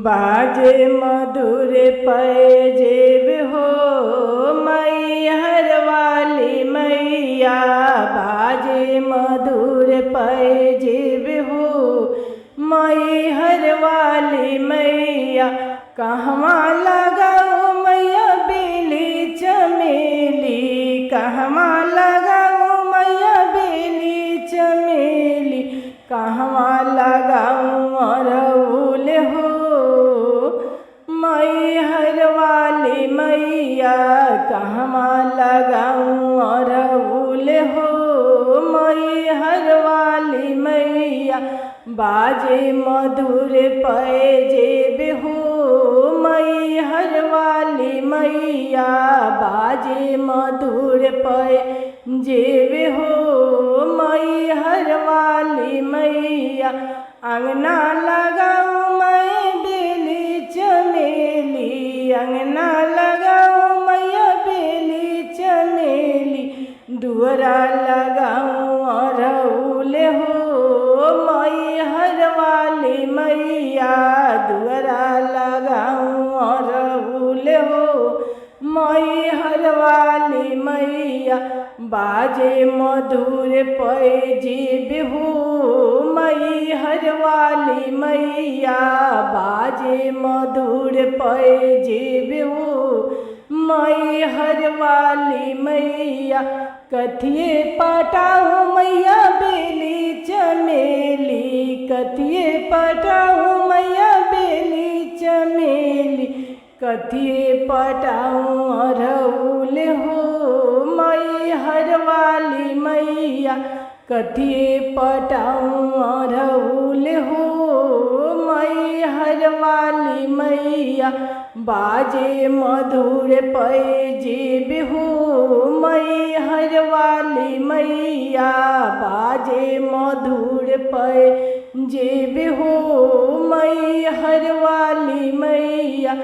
बाजे मधुर पैजेब हो मैहर वाली मैया। बाजे मधुर पैजेब हो मैहर वाली मैया। कहवा लगाओ मैया बेली चमेली। कहवा लगाओ मैया बेली चमेली। कहवा लगाऊं अरहुल हो मैहर वाली मैया। कहवा लगाऊं अरहुल हो मैहर वाली मैया। बाजे मधुर पैजेब हो मैहर वाली मैया। बाजे मधुर पैजेब हो मैहर वाली मैया। अंगना लगाऊं मैं बेली चमेली। अंगना लगाऊं मैया बेली चमेली। दुअरा लगाऊं अरहुल हो मैहर वाली मैया। दुअरा लगाऊं अरहुल हो मैहर वाली मैया। बाजे मधुर पैजेब हो मैहर वाली मैया। बाजे मधुर पैजेब हो मैहर वाली मैया। कथिए पटाऊं मैया बेली चमेली। कथिए पटाऊं मैया बेली चमेली। कथिए पटाऊं अरहुल हो मैहर वाली मैया। कथिए पटाऊं अरहुल हो मैहर वाली मैया। बाजे मधुर पैजेब हो मैहर वाली मैया। बाजे मधुर पैजेब हो मैहर वाली मैया।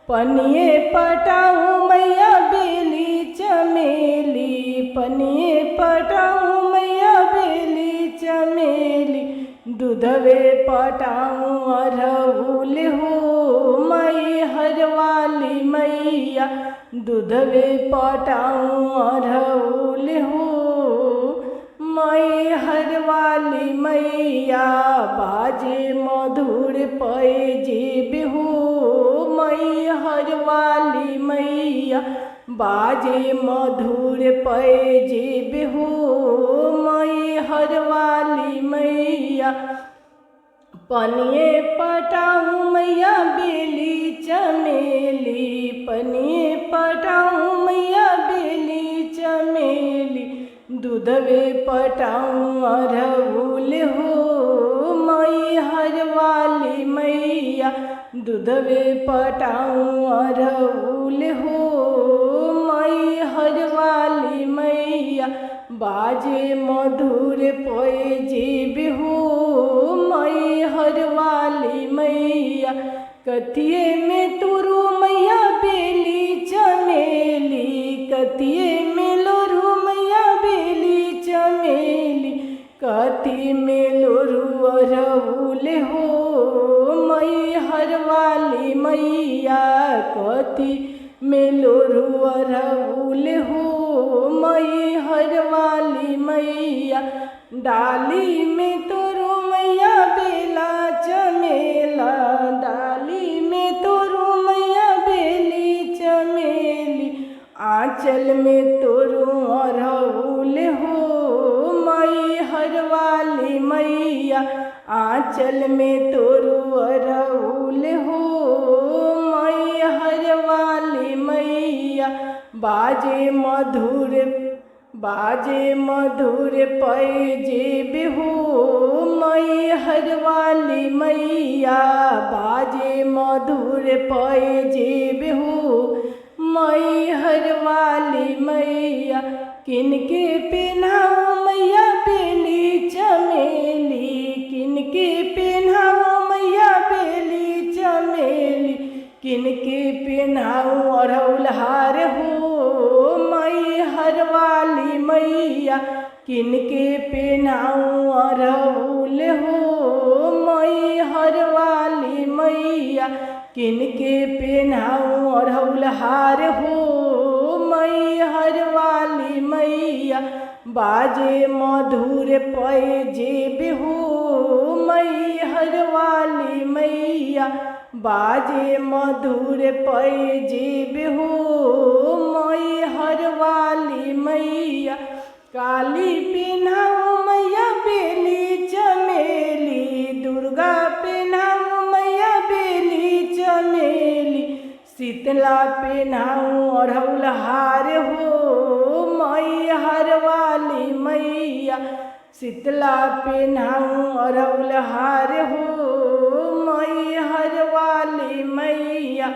पनिए पटाऊं मैया बेली चमेली। पनिए पटाऊं मैया बेली चमेली। दूधवे पटाऊं अरहुल हो मैहर वाली मैया। दूधवे पटाऊं अरहुल हो मैहर वाली मैया। बाजे मधुर पैजेब हो मैहर वाली मैया। बाजे मधुर पैजेब हो मैहर वाली मैया। पनिए पटाऊं मैया बेली चमेली। पनिए पटाऊं मैया बेली चमेली। दूधवे पटाऊं अरहुल हो मैहर वाली मैया। दूधवे पटाऊं अरहुल हो मैहर वाली मैया। बाजे मधुर पैजेब हो मैहर वाली मैया। कथिए में तुरु मैया बेली चमेली। कथिए में लोरू मैया बेली चमेली। कथी में लोरू अरहुल हो मैहर वाली मैया। कथी में लोरू अरहुल हो मैहर वाली मैया। डाली में तोरू मैया बेला चमेला। डाली में तोरू मैया बेली चमेली। आंचल में तोरू अरहुल हो मैहर वाली मैया। आंचल में तोरू अरहुल हो मैहर वाली मैया। बाजे मधुर पैजेब हो मैहर वाली मैया। बाजे मधुर पैजेब हो मैहर वाली मैया। किनके पिन्हाऊं मैया बेली चमेली। किनके पिन्हाऊं मैया बेली चमेली। किनके पिन्हाऊं अरहुल हार हो मैहर वाली मैया। किनके पिन्हाऊं अरहुल हो मैहर वाली मैया। मैया किनके पेन्हाऊँ अड़हुल हार हो मैहर वाली मैया बाजे मधुर पैजेब हो मैहर वाली मैया बाजे मधुर पैजेब हो मैहर वाली मैया काली पेन्हाऊँ मैया बेली चमेली दुर्गा पेन्हाऊँ मैया बेली चमेली शीतला पेन्हाऊँ अड़हुल हार हो मैहर वाली मैया शीतला पेन्हाऊँ अड़हुल हार हो मैहर वाली मैया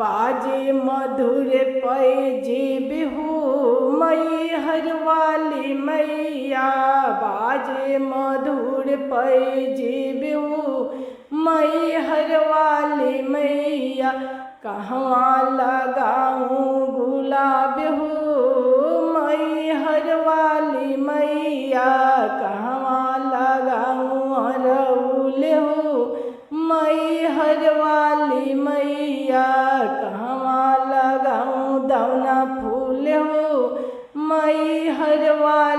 बाजे मधुर पैजेब हो मैहर वाली मैया बाजे मधुर पैजेब हो मैहर वाली मैया कहवा लगाऊँ गुलाब हो मैहर वाली मैया कहवा लगाऊँ अड़हुल हो मैहर वाली मैया कहवा लगाऊँ दौना फूल हो मैहर वाली